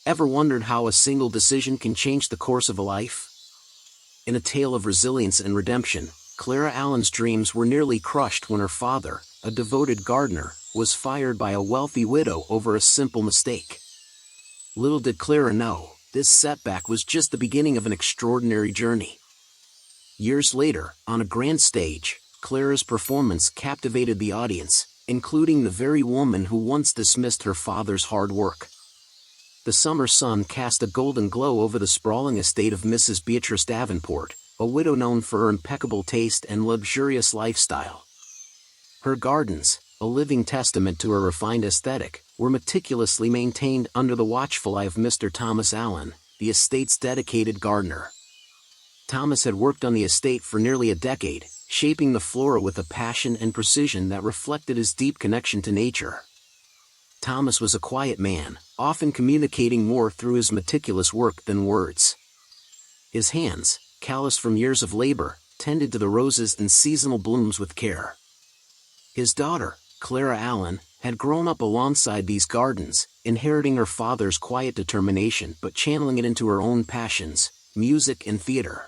Ever wondered how a single decision can change the course of a life? In a tale of resilience and redemption, Clara Allen's dreams were nearly crushed when her father, a devoted gardener, was fired by a wealthy widow over a simple mistake. Little did Clara know, this setback was just the beginning of an extraordinary journey. Years later, on a grand stage, Clara's performance captivated the audience, including the very woman who once dismissed her father's hard work. The summer sun cast a golden glow over the sprawling estate of Mrs. Beatrice Davenport, a widow known for her impeccable taste and luxurious lifestyle. Her gardens, a living testament to her refined aesthetic, were meticulously maintained under the watchful eye of Mr. Thomas Allen, the estate's dedicated gardener. Thomas had worked on the estate for nearly a decade, shaping the flora with a passion and precision that reflected his deep connection to nature. Thomas was a quiet man, often communicating more through his meticulous work than words. His hands, calloused from years of labor, tended to the roses and seasonal blooms with care. His daughter, Clara Allen, had grown up alongside these gardens, inheriting her father's quiet determination but channeling it into her own passions, music and theater.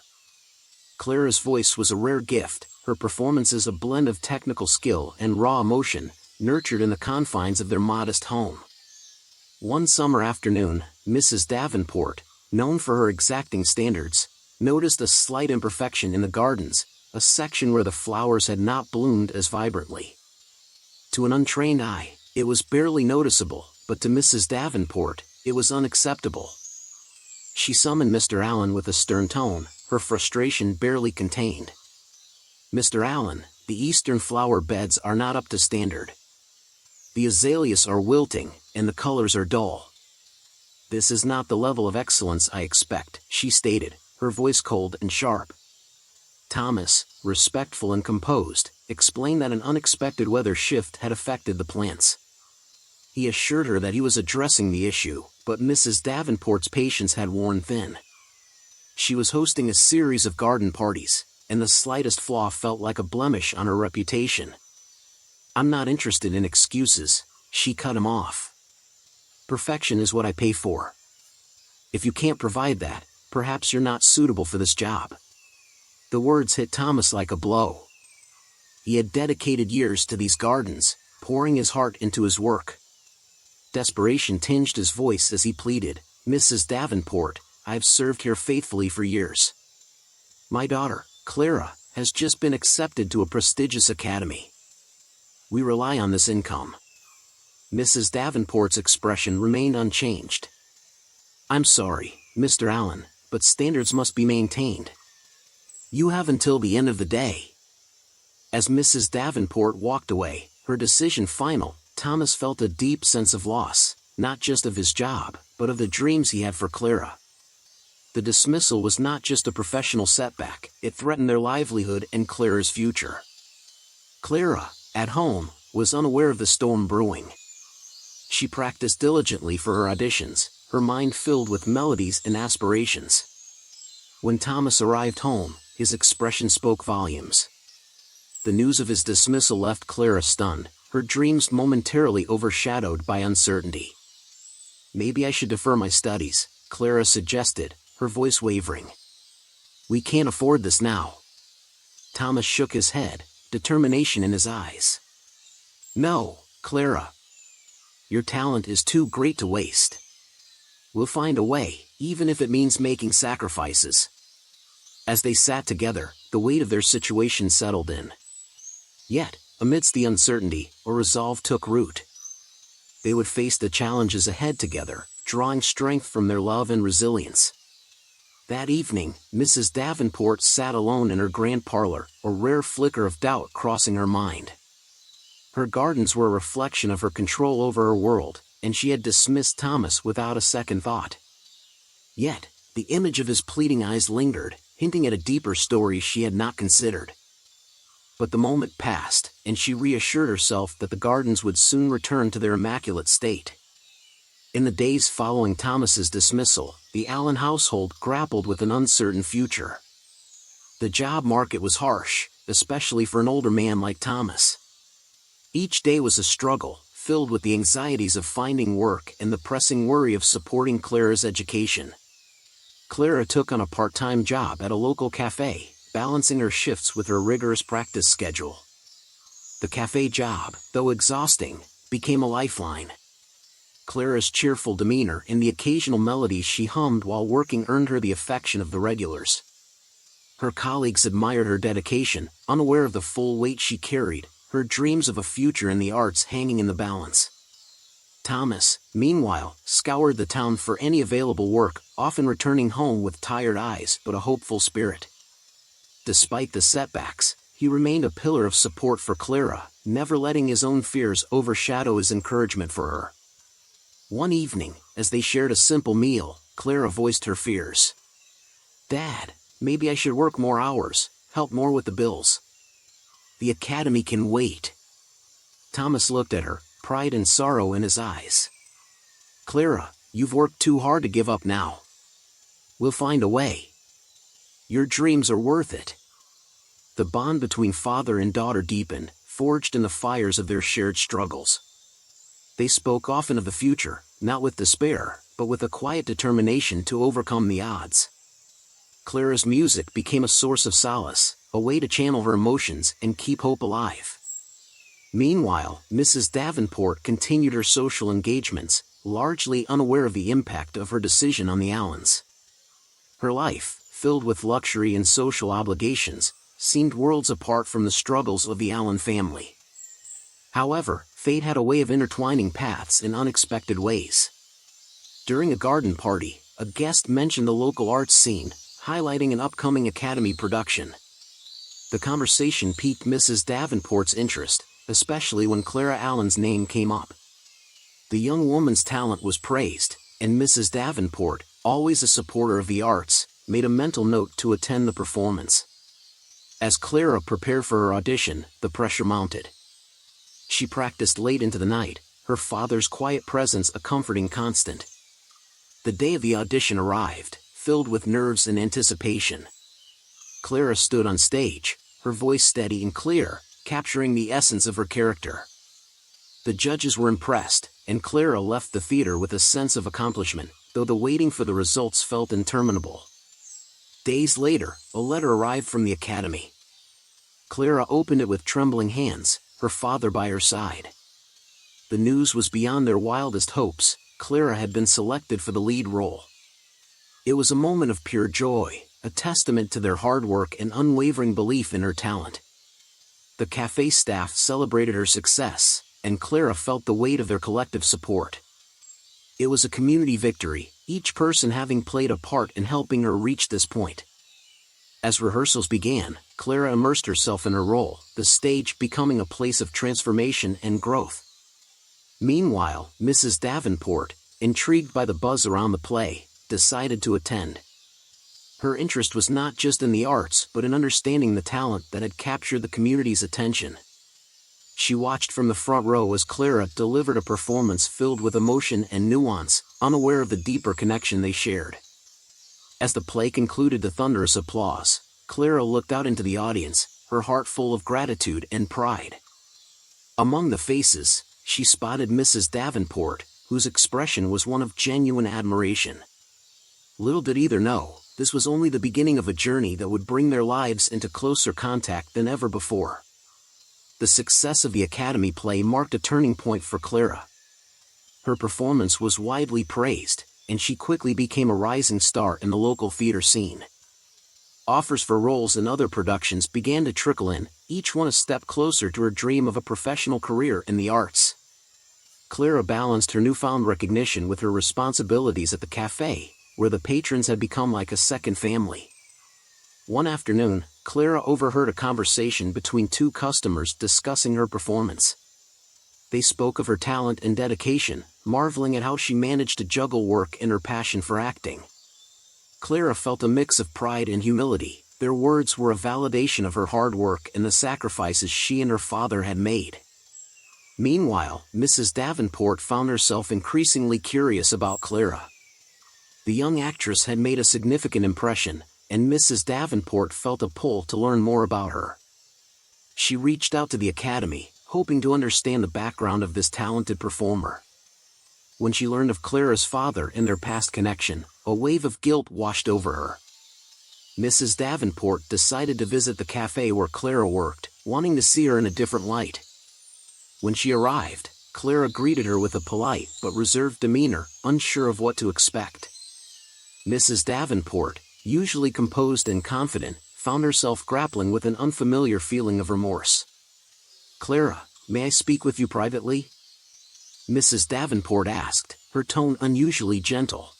Clara's voice was a rare gift, her performances a blend of technical skill and raw emotion, nurtured in the confines of their modest home. One summer afternoon, Mrs. Davenport, known for her exacting standards, noticed a slight imperfection in the gardens, a section where the flowers had not bloomed as vibrantly. To an untrained eye, it was barely noticeable, but to Mrs. Davenport, it was unacceptable. She summoned Mr. Allen with a stern tone, her frustration barely contained. "Mr. Allen, the eastern flower beds are not up to standard. The azaleas are wilting, and the colors are dull. This is not the level of excellence I expect," she stated, her voice cold and sharp. Thomas, respectful and composed, explained that an unexpected weather shift had affected the plants. He assured her that he was addressing the issue, but Mrs. Davenport's patience had worn thin. She was hosting a series of garden parties, and the slightest flaw felt like a blemish on her reputation. "I'm not interested in excuses," she cut him off. "Perfection is what I pay for. If you can't provide that, perhaps you're not suitable for this job." The words hit Thomas like a blow. He had dedicated years to these gardens, pouring his heart into his work. Desperation tinged his voice as he pleaded, "Mrs. Davenport, I've served here faithfully for years. My daughter, Clara, has just been accepted to a prestigious academy. We rely on this income." Mrs. Davenport's expression remained unchanged. "I'm sorry, Mr. Allen, but standards must be maintained. You have until the end of the day." As Mrs. Davenport walked away, her decision final, Thomas felt a deep sense of loss, not just of his job, but of the dreams he had for Clara. The dismissal was not just a professional setback, it threatened their livelihood and Clara's future. Clara, at home, was unaware of the storm brewing. She practiced diligently for her auditions, her mind filled with melodies and aspirations. When Thomas arrived home, his expression spoke volumes. The news of his dismissal left Clara stunned, her dreams momentarily overshadowed by uncertainty. "Maybe I should defer my studies," Clara suggested, her voice wavering. "We can't afford this now." Thomas shook his head, determination in his eyes. "No, Clara. Your talent is too great to waste. We'll find a way, even if it means making sacrifices." As they sat together, the weight of their situation settled in. Yet, amidst the uncertainty, a resolve took root. They would face the challenges ahead together, drawing strength from their love and resilience. That evening, Mrs. Davenport sat alone in her grand parlor, a rare flicker of doubt crossing her mind. Her gardens were a reflection of her control over her world, and she had dismissed Thomas without a second thought. Yet, the image of his pleading eyes lingered, hinting at a deeper story she had not considered. But the moment passed, and she reassured herself that the gardens would soon return to their immaculate state. In the days following Thomas's dismissal, the Allen household grappled with an uncertain future. The job market was harsh, especially for an older man like Thomas. Each day was a struggle, filled with the anxieties of finding work and the pressing worry of supporting Clara's education. Clara took on a part-time job at a local cafe, balancing her shifts with her rigorous practice schedule. The cafe job, though exhausting, became a lifeline. Clara's cheerful demeanor and the occasional melodies she hummed while working earned her the affection of the regulars. Her colleagues admired her dedication, unaware of the full weight she carried, her dreams of a future in the arts hanging in the balance. Thomas, meanwhile, scoured the town for any available work, often returning home with tired eyes but a hopeful spirit. Despite the setbacks, he remained a pillar of support for Clara, never letting his own fears overshadow his encouragement for her. One evening, as they shared a simple meal, Clara voiced her fears. "Dad, maybe I should work more hours, help more with the bills. The academy can wait." Thomas looked at her, pride and sorrow in his eyes. "Clara, you've worked too hard to give up now. We'll find a way. Your dreams are worth it." The bond between father and daughter deepened, forged in the fires of their shared struggles. They spoke often of the future, not with despair, but with a quiet determination to overcome the odds. Clara's music became a source of solace, a way to channel her emotions and keep hope alive. Meanwhile, Mrs. Davenport continued her social engagements, largely unaware of the impact of her decision on the Allens. Her life, filled with luxury and social obligations, seemed worlds apart from the struggles of the Allen family. However, fate had a way of intertwining paths in unexpected ways. During a garden party, a guest mentioned the local arts scene, highlighting an upcoming academy production. The conversation piqued Mrs. Davenport's interest, especially when Clara Allen's name came up. The young woman's talent was praised, and Mrs. Davenport, always a supporter of the arts, made a mental note to attend the performance. As Clara prepared for her audition, the pressure mounted. She practiced late into the night, her father's quiet presence a comforting constant. The day of the audition arrived, filled with nerves and anticipation. Clara stood on stage, her voice steady and clear, capturing the essence of her character. The judges were impressed, and Clara left the theater with a sense of accomplishment, though the waiting for the results felt interminable. Days later, a letter arrived from the academy. Clara opened it with trembling hands, her father by her side. The news was beyond their wildest hopes. Clara had been selected for the lead role. It was a moment of pure joy, a testament to their hard work and unwavering belief in her talent. The cafe staff celebrated her success, and Clara felt the weight of their collective support. It was a community victory, each person having played a part in helping her reach this point. As rehearsals began, Clara immersed herself in her role, the stage becoming a place of transformation and growth. Meanwhile, Mrs. Davenport, intrigued by the buzz around the play, decided to attend. Her interest was not just in the arts but in understanding the talent that had captured the community's attention. She watched from the front row as Clara delivered a performance filled with emotion and nuance, unaware of the deeper connection they shared. As the play concluded to thunderous applause, Clara looked out into the audience, her heart full of gratitude and pride. Among the faces, she spotted Mrs. Davenport, whose expression was one of genuine admiration. Little did either know, this was only the beginning of a journey that would bring their lives into closer contact than ever before. The success of the Academy play marked a turning point for Clara. Her performance was widely praised, and she quickly became a rising star in the local theater scene. Offers for roles in other productions began to trickle in, each one a step closer to her dream of a professional career in the arts. Clara balanced her newfound recognition with her responsibilities at the cafe, where the patrons had become like a second family. One afternoon, Clara overheard a conversation between two customers discussing her performance. They spoke of her talent and dedication, marveling at how she managed to juggle work and her passion for acting. Clara felt a mix of pride and humility. Their words were a validation of her hard work and the sacrifices she and her father had made. Meanwhile, Mrs. Davenport found herself increasingly curious about Clara. The young actress had made a significant impression, and Mrs. Davenport felt a pull to learn more about her. She reached out to the Academy, hoping to understand the background of this talented performer. When she learned of Clara's father and their past connection, a wave of guilt washed over her. Mrs. Davenport decided to visit the cafe where Clara worked, wanting to see her in a different light. When she arrived, Clara greeted her with a polite but reserved demeanor, unsure of what to expect. Mrs. Davenport, usually composed and confident, found herself grappling with an unfamiliar feeling of remorse. "Clara, may I speak with you privately?" Mrs. Davenport asked, her tone unusually gentle.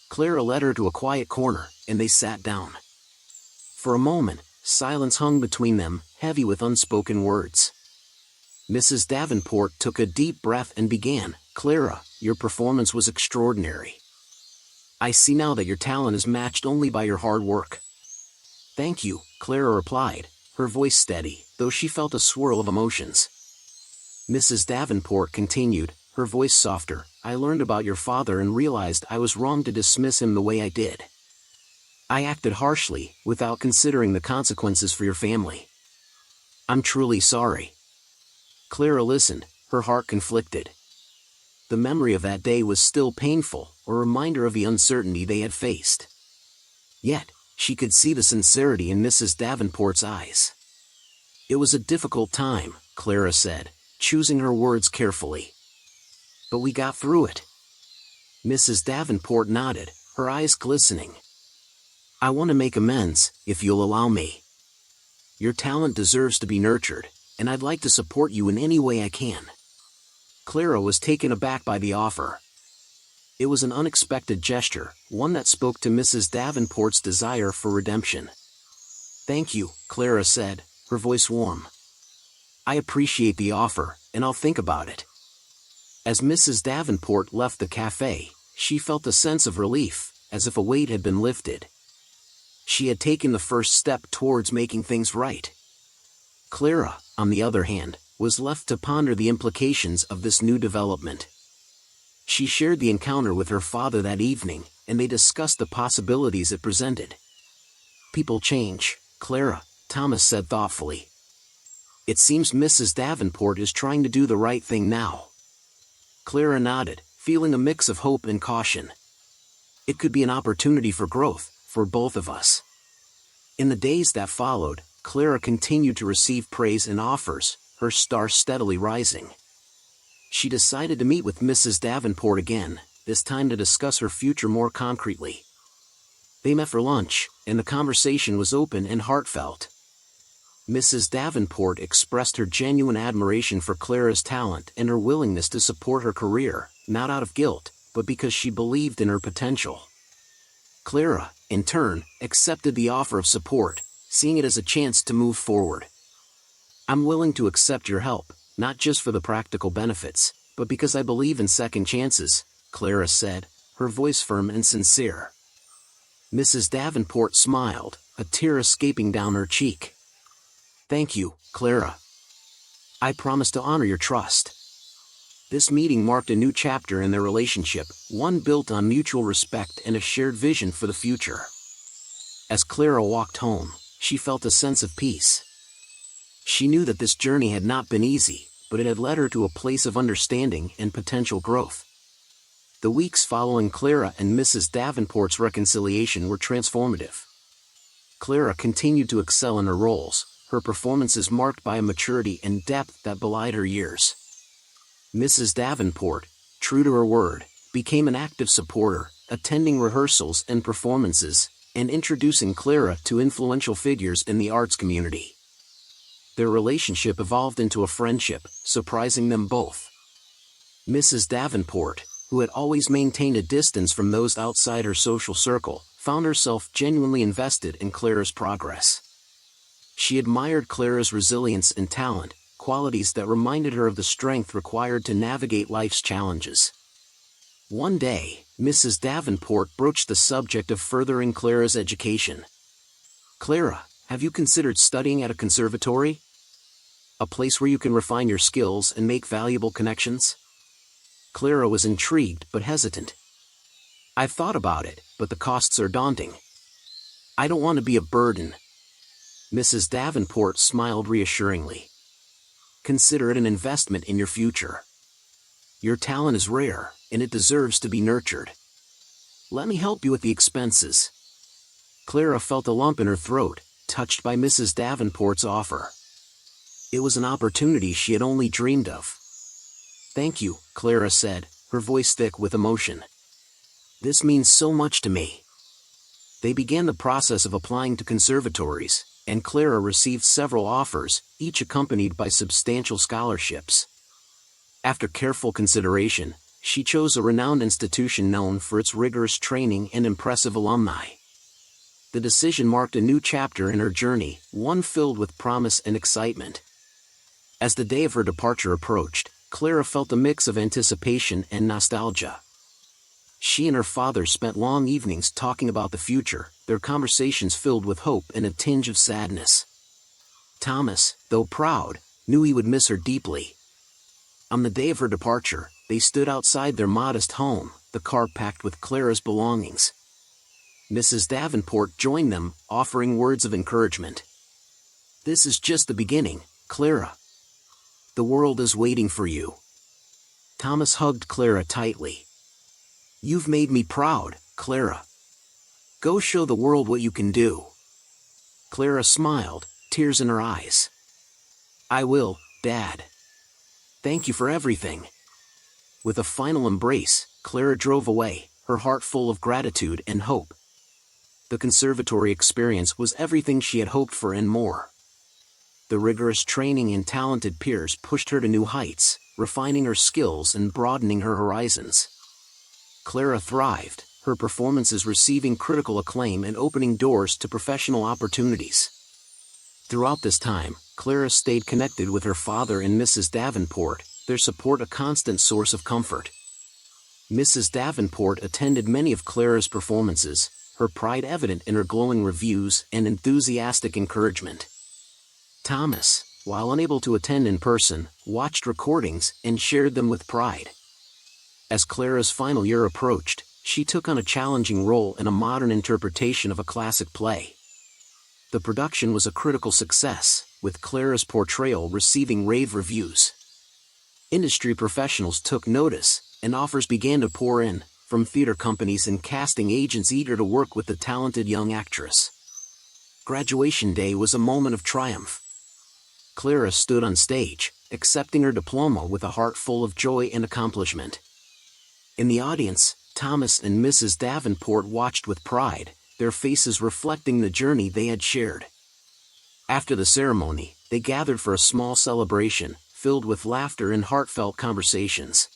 Clara led her to a quiet corner, and they sat down. For a moment, silence hung between them, heavy with unspoken words. Mrs. Davenport took a deep breath and began, "Clara, your performance was extraordinary. I see now that your talent is matched only by your hard work." "Thank you," Clara replied, her voice steady, though she felt a swirl of emotions. Mrs. Davenport continued, her voice softer, "I learned about your father and realized I was wrong to dismiss him the way I did. I acted harshly, without considering the consequences for your family. I'm truly sorry." Clara listened, her heart conflicted. The memory of that day was still painful, a reminder of the uncertainty they had faced. Yet, she could see the sincerity in Mrs. Davenport's eyes. "It was a difficult time," Clara said, choosing her words carefully. "But we got through it." Mrs. Davenport nodded, her eyes glistening. "I want to make amends, if you'll allow me. Your talent deserves to be nurtured, and I'd like to support you in any way I can." Clara was taken aback by the offer. It was an unexpected gesture, one that spoke to Mrs. Davenport's desire for redemption. "Thank you," Clara said, her voice warm. "I appreciate the offer, and I'll think about it." As Mrs. Davenport left the cafe, she felt a sense of relief, as if a weight had been lifted. She had taken the first step towards making things right. Clara, on the other hand, was left to ponder the implications of this new development. She shared the encounter with her father that evening, and they discussed the possibilities it presented. "People change, Clara," Thomas said thoughtfully. "It seems Mrs. Davenport is trying to do the right thing now." Clara nodded, feeling a mix of hope and caution. It could be an opportunity for growth, for both of us. In the days that followed, Clara continued to receive praise and offers, her star steadily rising. She decided to meet with Mrs. Davenport again, this time to discuss her future more concretely. They met for lunch, and the conversation was open and heartfelt. Mrs. Davenport expressed her genuine admiration for Clara's talent and her willingness to support her career, not out of guilt, but because she believed in her potential. Clara, in turn, accepted the offer of support, seeing it as a chance to move forward. "I'm willing to accept your help, not just for the practical benefits, but because I believe in second chances," Clara said, her voice firm and sincere. Mrs. Davenport smiled, a tear escaping down her cheek. "Thank you, Clara. I promise to honor your trust." This meeting marked a new chapter in their relationship, one built on mutual respect and a shared vision for the future. As Clara walked home, she felt a sense of peace. She knew that this journey had not been easy, but it had led her to a place of understanding and potential growth. The weeks following Clara and Mrs. Davenport's reconciliation were transformative. Clara continued to excel in her roles, her performances marked by a maturity and depth that belied her years. Mrs. Davenport, true to her word, became an active supporter, attending rehearsals and performances, and introducing Clara to influential figures in the arts community. Their relationship evolved into a friendship, surprising them both. Mrs. Davenport, who had always maintained a distance from those outside her social circle, found herself genuinely invested in Clara's progress. She admired Clara's resilience and talent, qualities that reminded her of the strength required to navigate life's challenges. One day, Mrs. Davenport broached the subject of furthering Clara's education. "Clara, have you considered studying at a conservatory? A place where you can refine your skills and make valuable connections?" Clara was intrigued but hesitant. "I've thought about it, but the costs are daunting. I don't want to be a burden." Mrs. Davenport smiled reassuringly. consider it an investment in your future. Your talent is rare, and it deserves to be nurtured. Let me help you with the expenses." Clara felt a lump in her throat, touched by Mrs. Davenport's offer. It was an opportunity she had only dreamed of. "Thank you," Clara said, her voice thick with emotion. "This means so much to me." They began the process of applying to conservatories, and Clara received several offers, each accompanied by substantial scholarships. After careful consideration, she chose a renowned institution known for its rigorous training and impressive alumni. The decision marked a new chapter in her journey, one filled with promise and excitement. As the day of her departure approached, Clara felt a mix of anticipation and nostalgia. She and her father spent long evenings talking about the future, their conversations filled with hope and a tinge of sadness. Thomas, though proud, knew he would miss her deeply. On the day of her departure, they stood outside their modest home, the car packed with Clara's belongings. Mrs. Davenport joined them, offering words of encouragement. "This is just the beginning, Clara. The world is waiting for you." Thomas hugged Clara tightly. "You've made me proud, Clara. Go show the world what you can do." Clara smiled, tears in her eyes. "I will, Dad. Thank you for everything." With a final embrace, Clara drove away, her heart full of gratitude and hope. The conservatory experience was everything she had hoped for and more. The rigorous training and talented peers pushed her to new heights, refining her skills and broadening her horizons. Clara thrived, her performances receiving critical acclaim and opening doors to professional opportunities. Throughout this time, Clara stayed connected with her father and Mrs. Davenport, their support a constant source of comfort. Mrs. Davenport attended many of Clara's performances, her pride evident in her glowing reviews and enthusiastic encouragement. Thomas, while unable to attend in person, watched recordings and shared them with pride. As Clara's final year approached, she took on a challenging role in a modern interpretation of a classic play. The production was a critical success, with Clara's portrayal receiving rave reviews. Industry professionals took notice, and offers began to pour in, from theater companies and casting agents eager to work with the talented young actress. Graduation day was a moment of triumph. Clara stood on stage, accepting her diploma with a heart full of joy and accomplishment. In the audience, Thomas and Mrs. Davenport watched with pride, their faces reflecting the journey they had shared. After the ceremony, they gathered for a small celebration, filled with laughter and heartfelt conversations.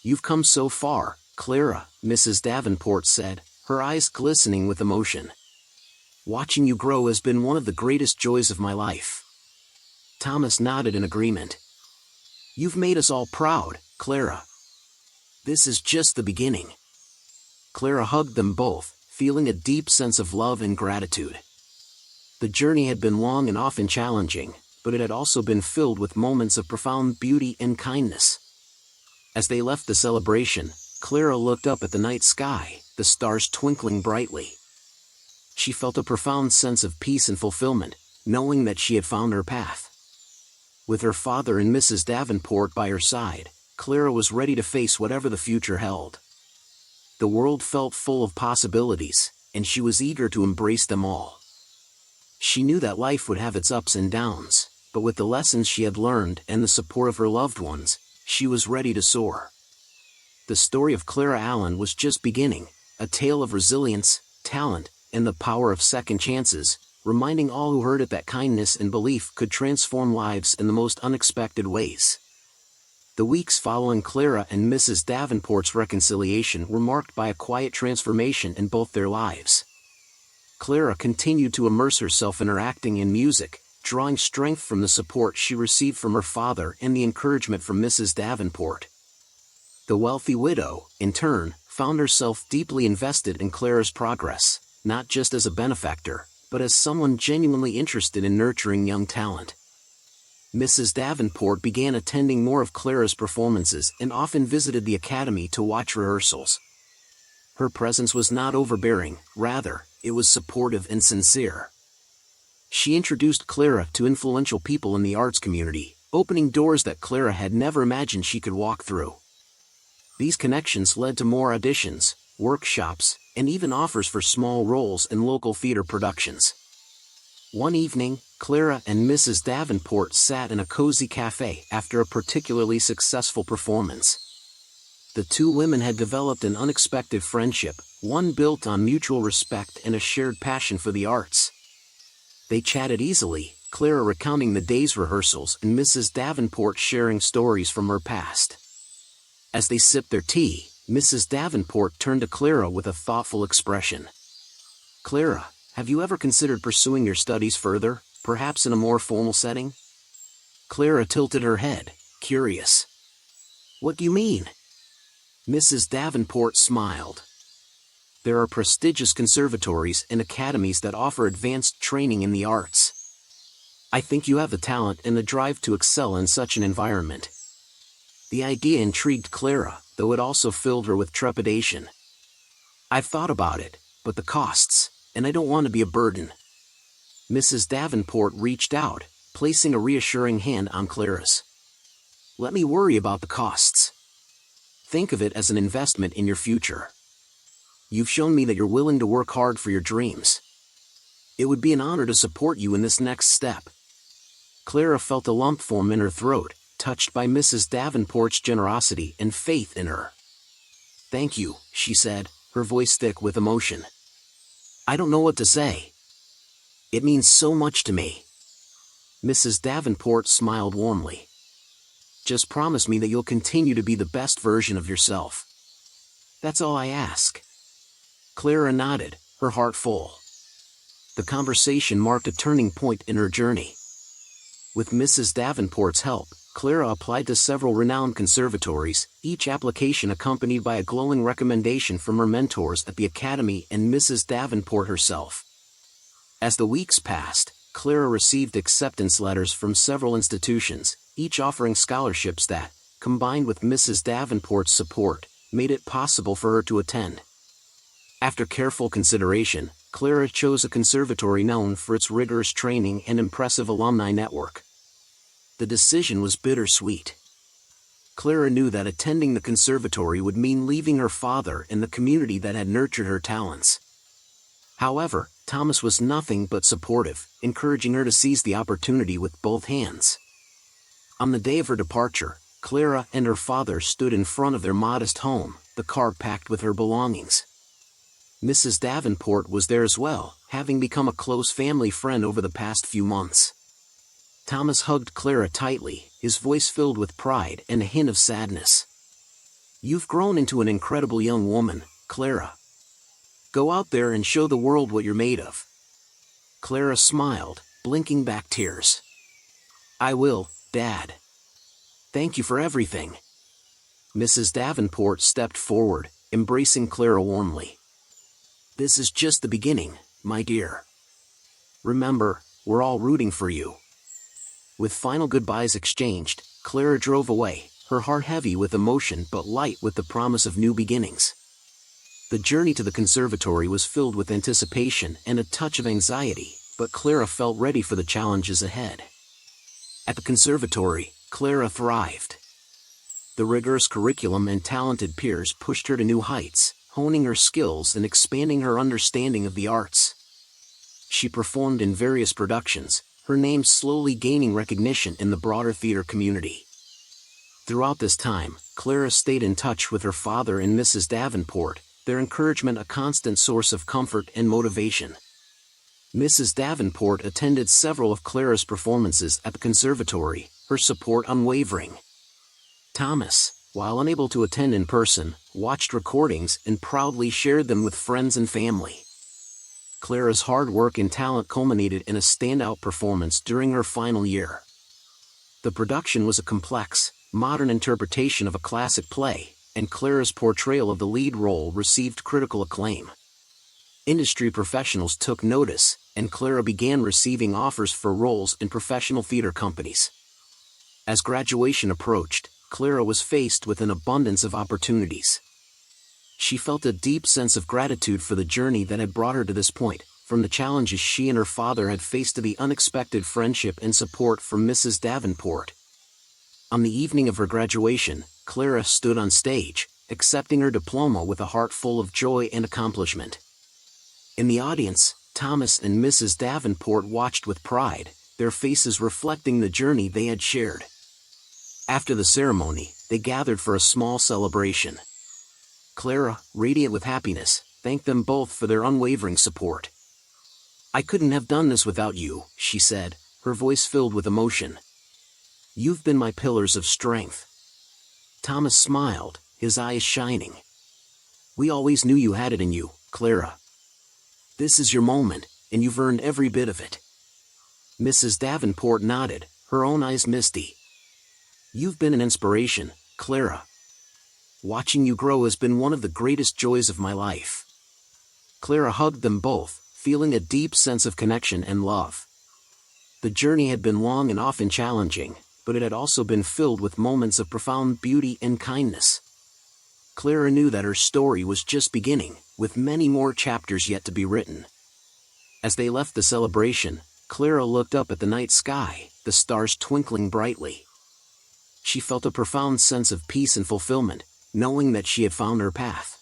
"You've come so far, Clara," Mrs. Davenport said, her eyes glistening with emotion. "Watching you grow has been one of the greatest joys of my life." Thomas nodded in agreement. "You've made us all proud, Clara. This is just the beginning." Clara hugged them both, feeling a deep sense of love and gratitude. The journey had been long and often challenging, but it had also been filled with moments of profound beauty and kindness. As they left the celebration, Clara looked up at the night sky, the stars twinkling brightly. She felt a profound sense of peace and fulfillment, knowing that she had found her path. With her father and Mrs. Davenport by her side, Clara was ready to face whatever the future held. The world felt full of possibilities, and she was eager to embrace them all. She knew that life would have its ups and downs, but with the lessons she had learned and the support of her loved ones, she was ready to soar. The story of Clara Allen was just beginning, a tale of resilience, talent, and the power of second chances, reminding all who heard it that kindness and belief could transform lives in the most unexpected ways. The weeks following Clara and Mrs. Davenport's reconciliation were marked by a quiet transformation in both their lives. Clara continued to immerse herself in her acting and music, drawing strength from the support she received from her father and the encouragement from Mrs. Davenport. The wealthy widow, in turn, found herself deeply invested in Clara's progress, not just as a benefactor, but as someone genuinely interested in nurturing young talent. Mrs. Davenport began attending more of Clara's performances and often visited the academy to watch rehearsals. Her presence was not overbearing, rather, it was supportive and sincere. She introduced Clara to influential people in the arts community, opening doors that Clara had never imagined she could walk through. These connections led to more auditions, workshops, and even offers for small roles in local theater productions. One evening, Clara and Mrs. Davenport sat in a cozy cafe after a particularly successful performance. The two women had developed an unexpected friendship, one built on mutual respect and a shared passion for the arts. They chatted easily, Clara recounting the day's rehearsals and Mrs. Davenport sharing stories from her past. As they sipped their tea, Mrs. Davenport turned to Clara with a thoughtful expression. "Clara, have you ever considered pursuing your studies further, perhaps in a more formal setting?" Clara tilted her head, curious. "What do you mean?" Mrs. Davenport smiled. "There are prestigious conservatories and academies that offer advanced training in the arts. I think you have the talent and the drive to excel in such an environment." The idea intrigued Clara, though it also filled her with trepidation. "I've thought about it, but the costs, and I don't want to be a burden." Mrs. Davenport reached out, placing a reassuring hand on Clara's. "Let me worry about the costs. Think of it as an investment in your future. You've shown me that you're willing to work hard for your dreams. It would be an honor to support you in this next step." Clara felt a lump form in her throat, touched by Mrs. Davenport's generosity and faith in her. "Thank you," she said, her voice thick with emotion. "I don't know what to say. It means so much to me." Mrs. Davenport smiled warmly. "Just promise me that you'll continue to be the best version of yourself. That's all I ask." Clara nodded, her heart full. The conversation marked a turning point in her journey. With Mrs. Davenport's help, Clara applied to several renowned conservatories, each application accompanied by a glowing recommendation from her mentors at the Academy and Mrs. Davenport herself. As the weeks passed, Clara received acceptance letters from several institutions, each offering scholarships that, combined with Mrs. Davenport's support, made it possible for her to attend. After careful consideration, Clara chose a conservatory known for its rigorous training and impressive alumni network. The decision was bittersweet. Clara knew that attending the conservatory would mean leaving her father and the community that had nurtured her talents. However, Thomas was nothing but supportive, encouraging her to seize the opportunity with both hands. On the day of her departure, Clara and her father stood in front of their modest home, the car packed with her belongings. Mrs. Davenport was there as well, having become a close family friend over the past few months. Thomas hugged Clara tightly, his voice filled with pride and a hint of sadness. "You've grown into an incredible young woman, Clara. Go out there and show the world what you're made of." Clara smiled, blinking back tears. "I will, Dad. Thank you for everything." Mrs. Davenport stepped forward, embracing Clara warmly. "This is just the beginning, my dear. Remember, we're all rooting for you." With final goodbyes exchanged, Clara drove away, her heart heavy with emotion but light with the promise of new beginnings. The journey to the conservatory was filled with anticipation and a touch of anxiety, but Clara felt ready for the challenges ahead. At the conservatory, Clara thrived. The rigorous curriculum and talented peers pushed her to new heights, honing her skills and expanding her understanding of the arts. She performed in various productions, her name slowly gaining recognition in the broader theater community. Throughout this time, Clara stayed in touch with her father and Mrs. Davenport, their encouragement a constant source of comfort and motivation. Mrs. Davenport attended several of Clara's performances at the conservatory, her support unwavering. Thomas, while unable to attend in person, watched recordings and proudly shared them with friends and family. Clara's hard work and talent culminated in a standout performance during her final year. The production was a complex, modern interpretation of a classic play, and Clara's portrayal of the lead role received critical acclaim. Industry professionals took notice, and Clara began receiving offers for roles in professional theater companies. As graduation approached, Clara was faced with an abundance of opportunities. She felt a deep sense of gratitude for the journey that had brought her to this point, from the challenges she and her father had faced to the unexpected friendship and support from Mrs. Davenport. On the evening of her graduation, Clara stood on stage, accepting her diploma with a heart full of joy and accomplishment. In the audience, Thomas and Mrs. Davenport watched with pride, their faces reflecting the journey they had shared. After the ceremony, they gathered for a small celebration. Clara, radiant with happiness, thanked them both for their unwavering support. "I couldn't have done this without you," she said, her voice filled with emotion. "You've been my pillars of strength." Thomas smiled, his eyes shining. "We always knew you had it in you, Clara. This is your moment, and you've earned every bit of it." Mrs. Davenport nodded, her own eyes misty. "You've been an inspiration, Clara. Watching you grow has been one of the greatest joys of my life." Clara hugged them both, feeling a deep sense of connection and love. The journey had been long and often challenging, but it had also been filled with moments of profound beauty and kindness. Clara knew that her story was just beginning, with many more chapters yet to be written. As they left the celebration, Clara looked up at the night sky, the stars twinkling brightly. She felt a profound sense of peace and fulfillment, knowing that she had found her path.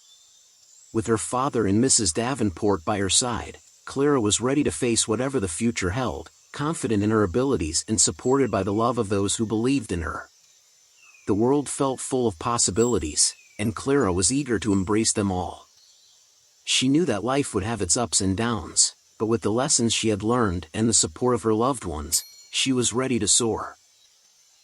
With her father and Mrs. Davenport by her side, Clara was ready to face whatever the future held, confident in her abilities and supported by the love of those who believed in her. The world felt full of possibilities, and Clara was eager to embrace them all. She knew that life would have its ups and downs, but with the lessons she had learned and the support of her loved ones, she was ready to soar.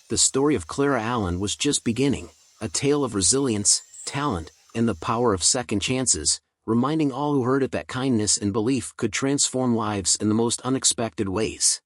The story of Clara Allen was just beginning, a tale of resilience, talent, and the power of second chances, reminding all who heard it that kindness and belief could transform lives in the most unexpected ways.